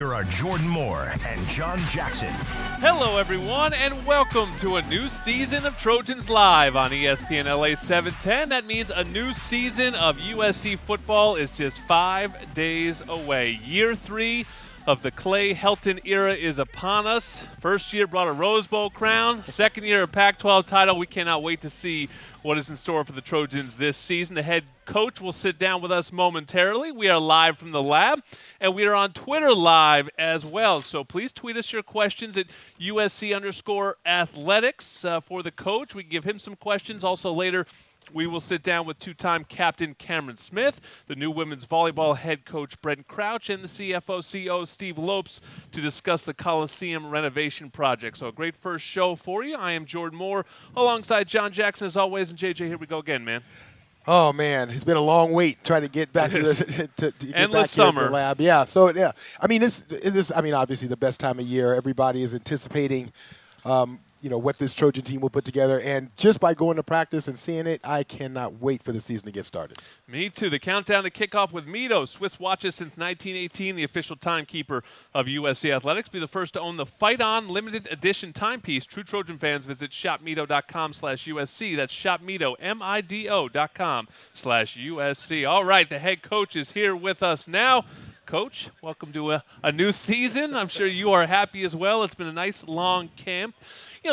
Here are Jordan Moore and John Jackson. Hello, everyone, and welcome to a new season of Trojans Live on ESPN LA 710. That means a new season of USC football is just 5 days away. Year 3 of the Clay Helton era is upon us. First year brought a Rose Bowl crown. Second year a Pac-12 title. We cannot wait to see what is in store for the Trojans this season. The head coach will sit down with us momentarily. We are live from the lab, and we are on Twitter live as well. So please tweet us your questions at USC_athletics for the coach. We can give him some questions. Also later, we will sit down with two-time captain Cameron Smith, the new women's volleyball head coach Brent Crouch, and the CFO CO Steve Lopes to discuss the Coliseum renovation project. So a great first show for you. I am Jordan Moore alongside John Jackson as always. And JJ, here we go again, man. Oh man, it's been a long wait trying to get back to the endless summer to the lab. Yeah, so yeah, I mean this. I mean, obviously the best time of year. Everybody is anticipating, what this Trojan team will put together, and just by going to practice and seeing it, I cannot wait for the season to get started. Me too. The countdown to kickoff with Mito, Swiss watches since 1918, the official timekeeper of USC Athletics. Be the first to own the Fight On limited edition timepiece. True Trojan fans visit shopmito.com/USC. That's shopmito, MIDO.com/USC. All right, the head coach is here with us now. Coach, welcome to a new season. I'm sure you are happy as well. It's been a nice long camp.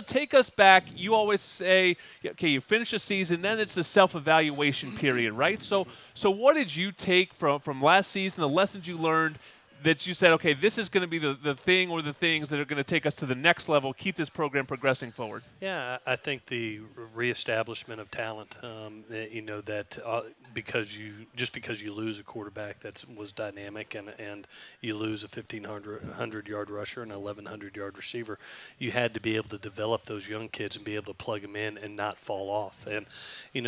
Take us back. You always say, okay, you finish a season, then it's the self-evaluation period, right? So what did you take from last season, the lessons you learned that you said, okay, this is going to be the thing or the things that are going to take us to the next level, keep this program progressing forward? Yeah, I think the reestablishment of talent, because you lose a quarterback that was dynamic and you lose a 1,500-yard rusher and an 1,100-yard receiver, you had to be able to develop those young kids and be able to plug them in and not fall off. And,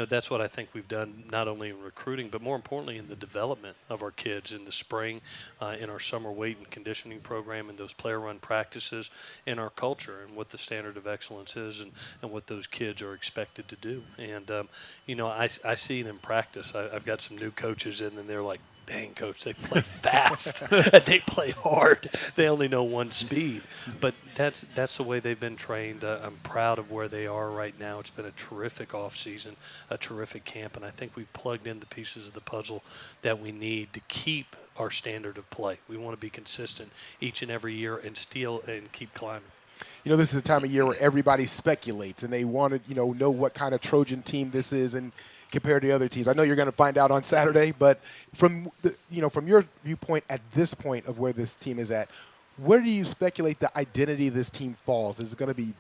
that's what I think we've done not only in recruiting, but more importantly in the development of our kids in the spring, in our summer weight and conditioning program, and those player-run practices, in our culture and what the standard of excellence is and what those kids are expected to do. And, I see it in practice. I've got some new coaches in, and they're like, dang, Coach, they play fast. They play hard. They only know one speed. But that's the way they've been trained. I'm proud of where they are right now. It's been a terrific offseason, a terrific camp, and I think we've plugged in the pieces of the puzzle that we need to keep our standard of play. We want to be consistent each and every year and keep climbing. This is a time of year where everybody speculates, and they want to, know what kind of Trojan team this is and compared to other teams. I know you're going to find out on Saturday, but from your viewpoint at this point of where this team is at, where do you speculate the identity of this team falls? Is it going to be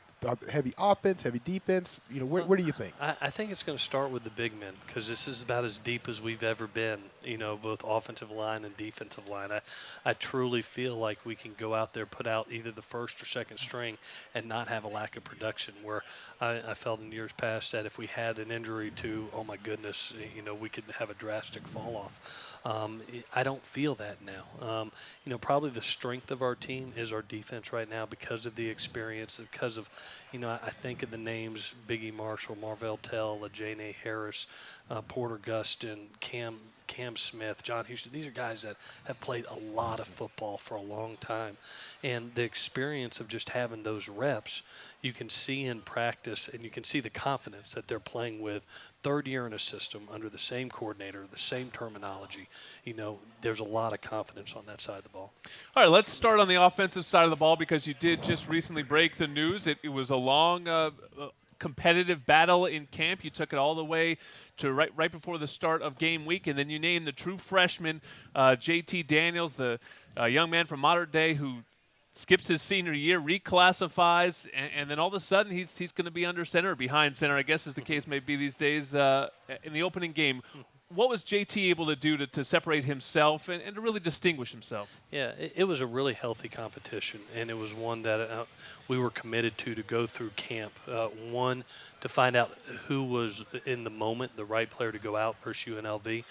heavy offense, heavy defense? Where do you think? I think it's going to start with the big men because this is about as deep as we've ever been, both offensive line and defensive line. I truly feel like we can go out there, put out either the first or second string and not have a lack of production, where I felt in years past that if we had an injury to, oh my goodness, we could have a drastic fall off. I don't feel that now. Probably the strength of our team is our defense right now because of the experience, because of, I think of the names Biggie Marshall, Marvell Tell, Ajane Harris, Porter Gustin, Cam Smith, John Houston. These are guys that have played a lot of football for a long time. And the experience of just having those reps, you can see in practice and you can see the confidence that they're playing with. Third year in a system under the same coordinator, the same terminology. There's a lot of confidence on that side of the ball. All right, let's start on the offensive side of the ball because you did just recently break the news. It was a long competitive battle in camp. You took it all the way to right before the start of game week, and then you named the true freshman, J.T. Daniels, the young man from Modern Day who skips his senior year, reclassifies, and then all of a sudden he's going to be under center, behind center, I guess as the case may be these days, in the opening game. What was JT able to do to separate himself and to really distinguish himself? Yeah, it was a really healthy competition, and it was one that we were committed to go through camp. One, to find out who was in the moment, the right player to go out versus UNLV.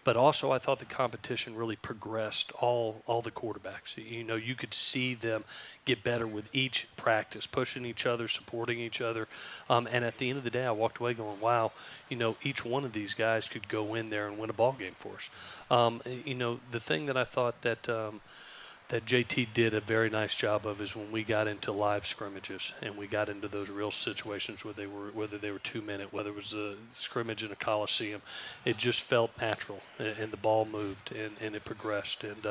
But also I thought the competition really progressed all the quarterbacks. You could see them get better with each practice, pushing each other, supporting each other. And at the end of the day, I walked away going, wow, each one of these guys could go in there and win a ball game for us. The thing that I thought that that JT did a very nice job of is when we got into live scrimmages and we got into those real situations whether they were 2-minute, whether it was a scrimmage in a coliseum, it just felt natural and the ball moved and it progressed. And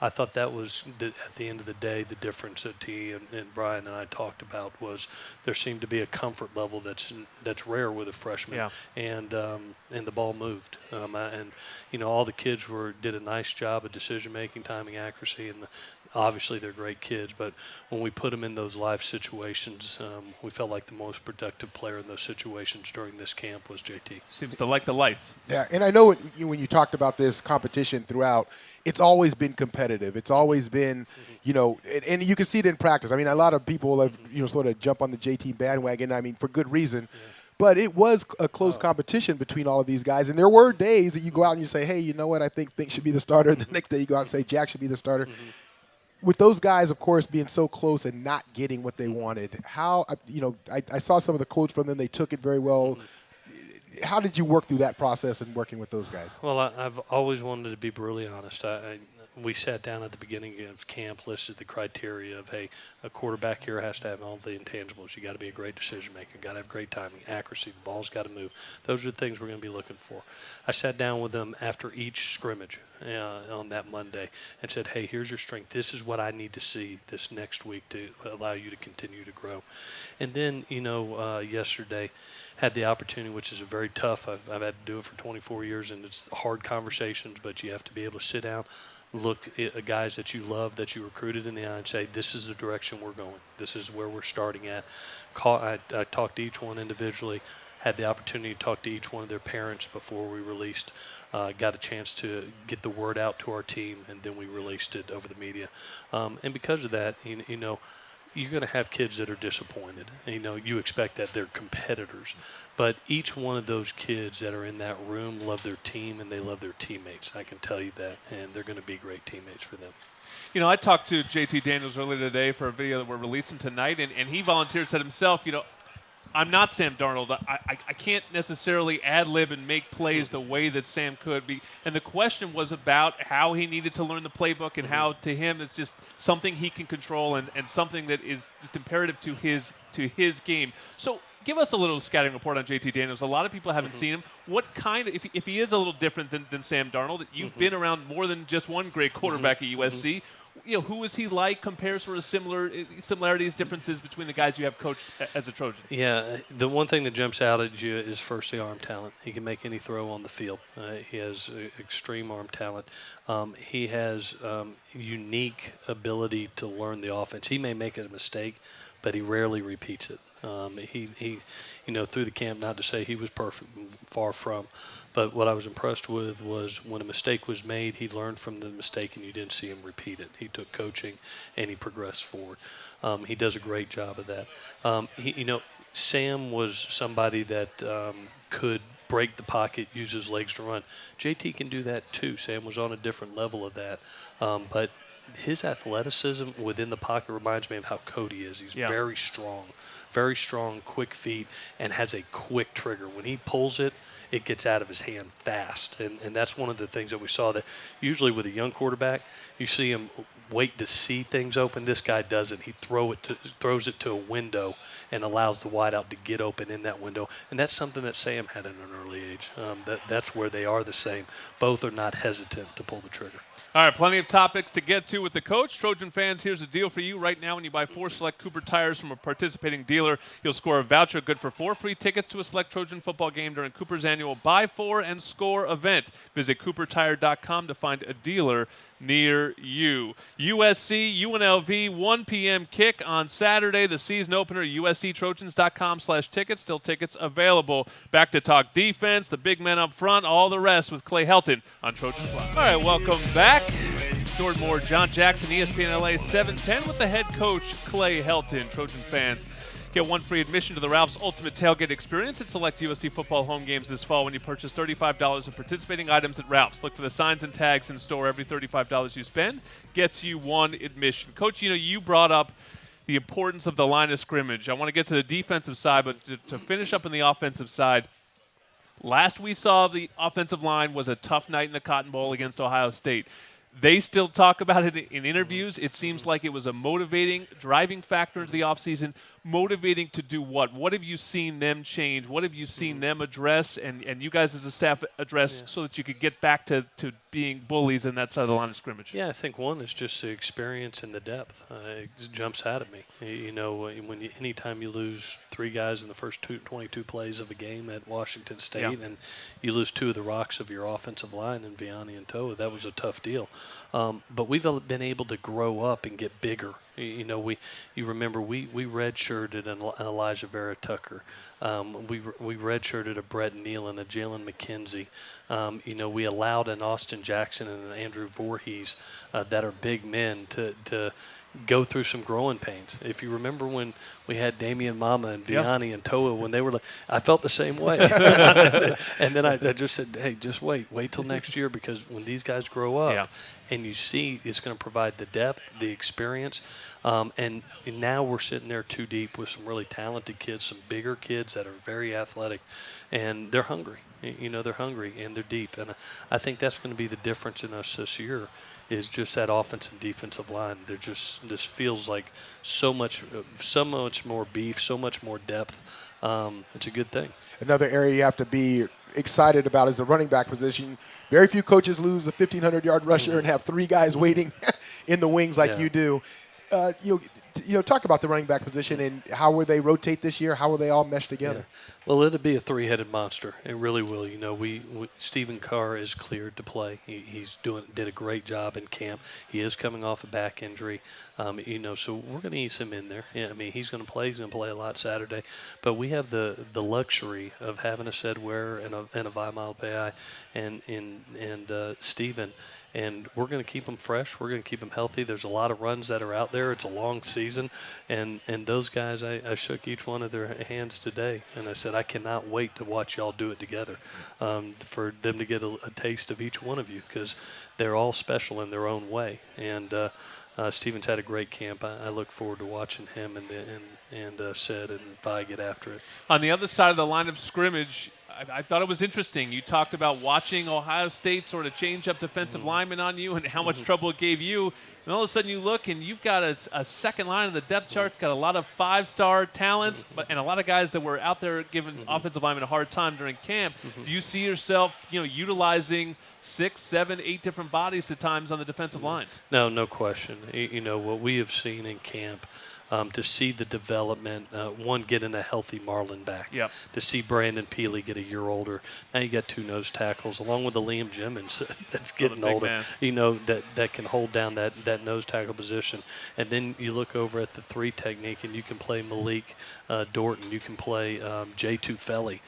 I thought that was, at the end of the day, the difference that T and Brian and I talked about was there seemed to be a comfort level that's rare with a freshman. Yeah. And the ball moved. All the kids did a nice job of decision making, timing, accuracy, and obviously they're great kids. But when we put them in those live situations, we felt like the most productive player in those situations during this camp was JT. Seems to like the lights. Yeah, and I know when you talked about this competition throughout, it's always been competitive. It's always been, and you can see it in practice. I mean, a lot of people have, sort of jump on the JT bandwagon. I mean, for good reason. Yeah. But it was a close competition between all of these guys. And there were days that you go out and you say, hey, you know what, I think Fink should be the starter. The next day you go out and say Jack should be the starter. Mm-hmm. With those guys, of course, being so close and not getting what they wanted, how, I saw some of the quotes from them. They took it very well. Mm-hmm. How did you work through that process and working with those guys? Well, I've always wanted to be brutally honest. We sat down at the beginning of camp, listed the criteria of, hey, a quarterback here has to have all the intangibles. You got to be a great decision maker. You got to have great timing, accuracy. The ball's got to move. Those are the things we're going to be looking for. I sat down with them after each scrimmage on that Monday and said, hey, here's your strength. This is what I need to see this next week to allow you to continue to grow. And then, yesterday, had the opportunity, which is a very tough. I've had to do it for 24 years, and it's hard conversations, but you have to be able to sit down, look at guys that you love, that you recruited in the eye and say, this is the direction we're going. This is where we're starting at. I talked to each one individually, had the opportunity to talk to each one of their parents before we released, got a chance to get the word out to our team, and then we released it over the media. And because of that, you're going to have kids that are disappointed. You expect that they're competitors. But each one of those kids that are in that room love their team and they love their teammates. I can tell you that. And they're going to be great teammates for them. I talked to JT Daniels earlier today for a video that we're releasing tonight, and he volunteered, said himself, I'm not Sam Darnold. I can't necessarily ad-lib and make plays the way that Sam could be. And the question was about how he needed to learn the playbook and how, to him, it's just something he can control and something that is just imperative to his game. So give us a little scouting report on JT Daniels. A lot of people haven't seen him. What kind of, if he is a little different than Sam Darnold, you've been around more than just one great quarterback at USC. Who is he like? Compare sort of similarities, differences between the guys you have coached as a Trojan. Yeah, the one thing that jumps out at you is first the arm talent. He can make any throw on the field. He has extreme arm talent. He has unique ability to learn the offense. He may make a mistake, but he rarely repeats it. He through the camp, not to say he was perfect, far from, but what I was impressed with was when a mistake was made, he learned from the mistake and you didn't see him repeat it. He took coaching and he progressed forward. He does a great job of that. Sam was somebody that could break the pocket, use his legs to run. JT can do that too. Sam was on a different level of that, but his athleticism within the pocket reminds me of how Cody is. He's very strong, quick feet, and has a quick trigger. When he pulls it, it gets out of his hand fast. And that's one of the things that we saw, that usually with a young quarterback, you see him wait to see things open. This guy doesn't. He throws it to a window and allows the wideout to get open in that window. And that's something that Sam had at an early age. That's where they are the same. Both are not hesitant to pull the trigger. All right, plenty of topics to get to with the coach. Trojan fans, here's a deal for you. Right now, when you buy 4 select Cooper tires from a participating dealer, you'll score a voucher good for 4 free tickets to a select Trojan football game during Cooper's annual Buy 4 and Score event. Visit CooperTire.com to find a dealer near you. USC, UNLV, 1 p.m. kick on Saturday. The season opener, USCTrojans.com/tickets. Still tickets available. Back to talk defense, the big men up front, all the rest with Clay Helton on Trojans Live. All right, welcome back. Jordan Moore, John Jackson, ESPN LA 710 with the head coach, Clay Helton. Trojan fans, get 1 free admission to the Ralph's Ultimate Tailgate Experience at select USC football home games this fall when you purchase $35 of participating items at Ralph's. Look for the signs and tags in store. Every $35 you spend gets you 1 admission. Coach, you brought up the importance of the line of scrimmage. I want to get to the defensive side, but to finish up on the offensive side, last we saw the offensive line was a tough night in the Cotton Bowl against Ohio State. They still talk about it in interviews. It seems like it was a motivating, driving factor into the offseason. Motivating to do what? What have you seen them change? What have you seen them address and you guys as a staff address so that you could get back to being bullies in that side of the line of scrimmage? Yeah, I think one is just the experience and the depth. It jumps out at me. Anytime you lose 3 guys in the first 22 plays of a game at Washington State and you lose 2 of the rocks of your offensive line in Vianney and Toa, that was a tough deal. But we've been able to grow up and get bigger. You remember we redshirted an Elijah Vera Tucker. We redshirted a Brett Neal and a Jalen McKenzie. We allowed an Austin Jackson and an Andrew Voorhees that are big men to go through some growing pains. If you remember when we had Damian Mama and Vianney and Toa, when they were like, I felt the same way. And then I just said, hey, just wait till next year, because when these guys grow up and you see it's going to provide the depth, the experience, and now we're sitting there 2 deep with some really talented kids, some bigger kids that are very athletic, and they're hungry. They're hungry and they're deep. And I think that's going to be the difference in us this year, is just that offensive and defensive line. This feels like so much more beef, so much more depth. It's a good thing. Another area you have to be excited about is the running back position. Very few coaches lose a 1,500-yard rusher and have 3 guys waiting in the wings like you do. Talk about the running back position and how will they rotate this year? How will they all mesh together? Yeah. Well, it'll be a 3-headed monster. It really will. Stephen Carr is cleared to play. He did a great job in camp. He is coming off a back injury. So we're going to ease him in there. Yeah, he's going to play. He's going to play a lot Saturday. But we have the luxury of having a Sed Ware and a Vimal Pai and Stephen. And we're going to keep them fresh. We're going to keep them healthy. There's a lot of runs that are out there. It's a long season. And those guys, I shook each one of their hands today. And I said, I cannot wait to watch y'all do it together, for them to get a taste of each one of you, because they're all special in their own way. And Steven's had a great camp. I look forward to watching him and Sed and Vi get after it. On the other side of the line of scrimmage, I thought it was interesting. You talked about watching Ohio State sort of change up defensive linemen on you and how much trouble it gave you. And all of a sudden you look and you've got a second line of the depth chart. Got a lot of 5-star talents and a lot of guys that were out there giving offensive linemen a hard time during camp. Do you see yourself, utilizing 6, 7, 8 different bodies at times on the defensive line? No question. What we have seen in camp, to see the development, one, getting a healthy Marlon back. Yep. To see Brandon Peely get a year older. Now you got 2 nose tackles, along with the Liam Jimmins that's getting older. That can hold down that nose tackle position. And then you look over at the 3 technique, and you can play Malik Dorton. You can play Jay Tufeli.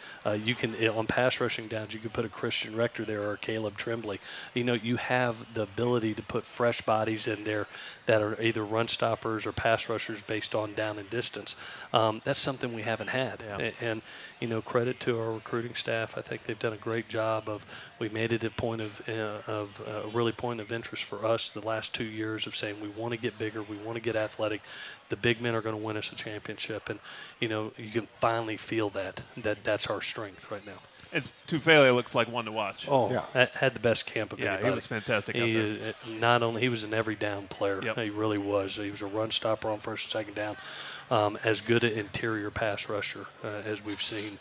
You can, on pass rushing downs, you can put a Christian Rector there or Caleb Tremblay. You have the ability to put fresh bodies in there that are either run stoppers or pass rushers based on down and distance. That's something we haven't had. Yeah. And credit to our recruiting staff. I think they've done a great job of. We made it a point of really point of interest for us the last 2 years of saying we want to get bigger, we want to get athletic. The big men are going to win us a championship, and you can finally feel that's our strength right now. And Tufele looks like one to watch. Oh, yeah. Had the best camp of anybody. Yeah, he was fantastic. He was an every down player. Yep. He really was. He was a run stopper on first and second down. As good an interior pass rusher as we've seen,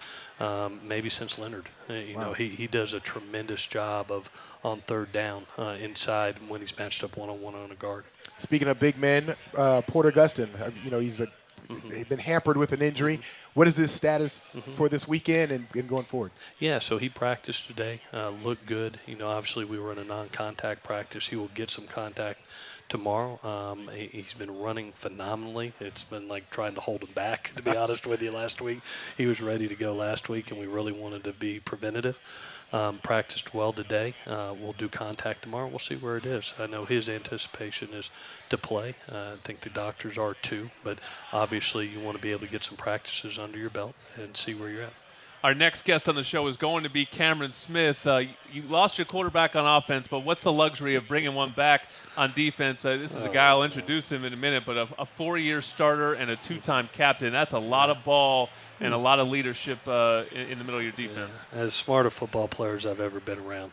maybe since Leonard. Wow. He does a tremendous job on third down inside when he's matched up one-on-one on a guard. Speaking of big men, Porter Gustin, he's been hampered with an injury. What is his status for this weekend and going forward? Yeah, so he practiced today, looked good. Obviously we were in a non-contact practice. He will get some contact tomorrow. He's been running phenomenally. It's been like trying to hold him back, to be honest with you, last week. He was ready to go last week, and we really wanted to be preventative. Practiced well today. We'll do contact tomorrow. We'll see where it is. I know his anticipation is to play. I think the doctors are too, but obviously you want to be able to get some practices under your belt and see where you're at. Our next guest on the show is going to be Cameron Smith. You lost your quarterback on offense, but what's the luxury of bringing one back on defense? This is a guy, I'll introduce him in a minute, but a 4-year starter and a 2-time captain. That's a lot of ball and a lot of leadership in the middle of your defense. Yeah. As smart a football player as I've ever been around.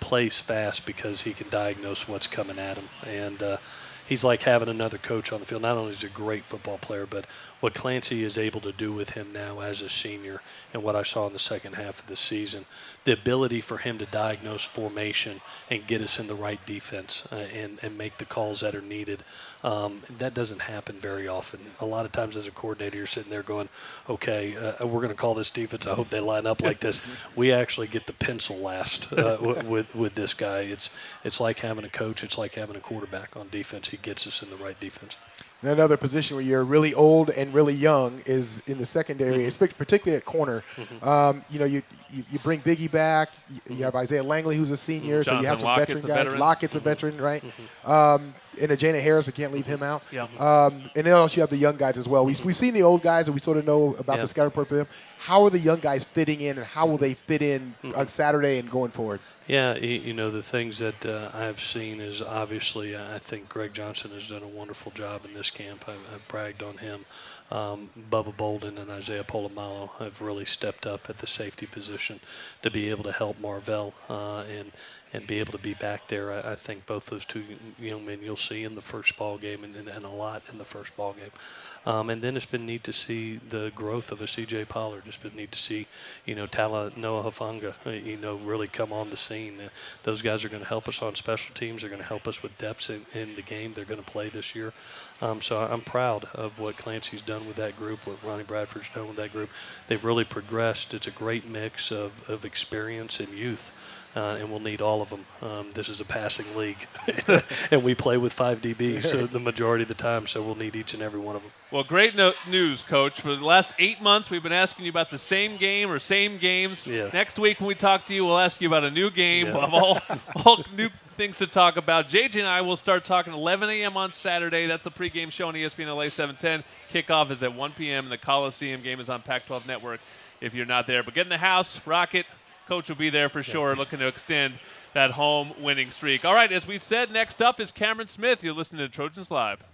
plays fast because he can diagnose what's coming at him. And he's like having another coach on the field. Not only is he a great football player, but what Clancy is able to do with him now as a senior and what I saw in the second half of the season, the ability for him to diagnose formation and get us in the right defense and make the calls that are needed, that doesn't happen very often. A lot of times as a coordinator, you're sitting there going, okay, we're going to call this defense. I hope they line up like this. We actually get the pencil last with this guy. It's like having a coach. It's like having a quarterback on defense. He gets us in the right defense. And another position where you're really old and really young is in the secondary, particularly at corner. You bring Biggie back. You have Isaiah Langley, who's a senior, so you have some veteran guys. Lockett's a veteran, right? And Jana Harris, I can't leave him out. Yeah. And then also you have the young guys as well. We've seen the old guys, and we sort of know about the scouting report for them. How are the young guys fitting in, and how will they fit in on Saturday and going forward? Yeah, the things that I've seen is obviously I think Greg Johnson has done a wonderful job in this camp. I've bragged on him. Bubba Bolden and Isaiah Polamalu have really stepped up at the safety position to be able to help Marvell and be able to be back there. I think both those two young men you'll see in the first ball game and a lot in the first ball game. And then it's been neat to see the growth of a C.J. Pollard. It's been neat to see, Tala Noah Hufanga, really come on the scene. Those guys are going to help us on special teams. They're going to help us with depth in the game they're going to play this year. So I'm proud of what Clancy's done with that group, what Ronnie Bradford's done with that group. They've really progressed. It's a great mix of experience and youth. And we'll need all of them. This is a passing league, and we play with 5 DBs the majority of the time, so we'll need each and every one of them. Well, great news, Coach. For the last 8 months, we've been asking you about the same game or same games. Yeah. Next week when we talk to you, we'll ask you about a new game. We'll have all new things to talk about. JJ and I will start talking 11 a.m. on Saturday. That's the pregame show on ESPN LA 710. Kickoff is at 1 p.m. The Coliseum game is on Pac-12 Network if you're not there. But get in the house, rock it. Coach will be there for sure, looking to extend that home winning streak. All right, as we said, next up is Cameron Smith. You're listening to Trojans Live.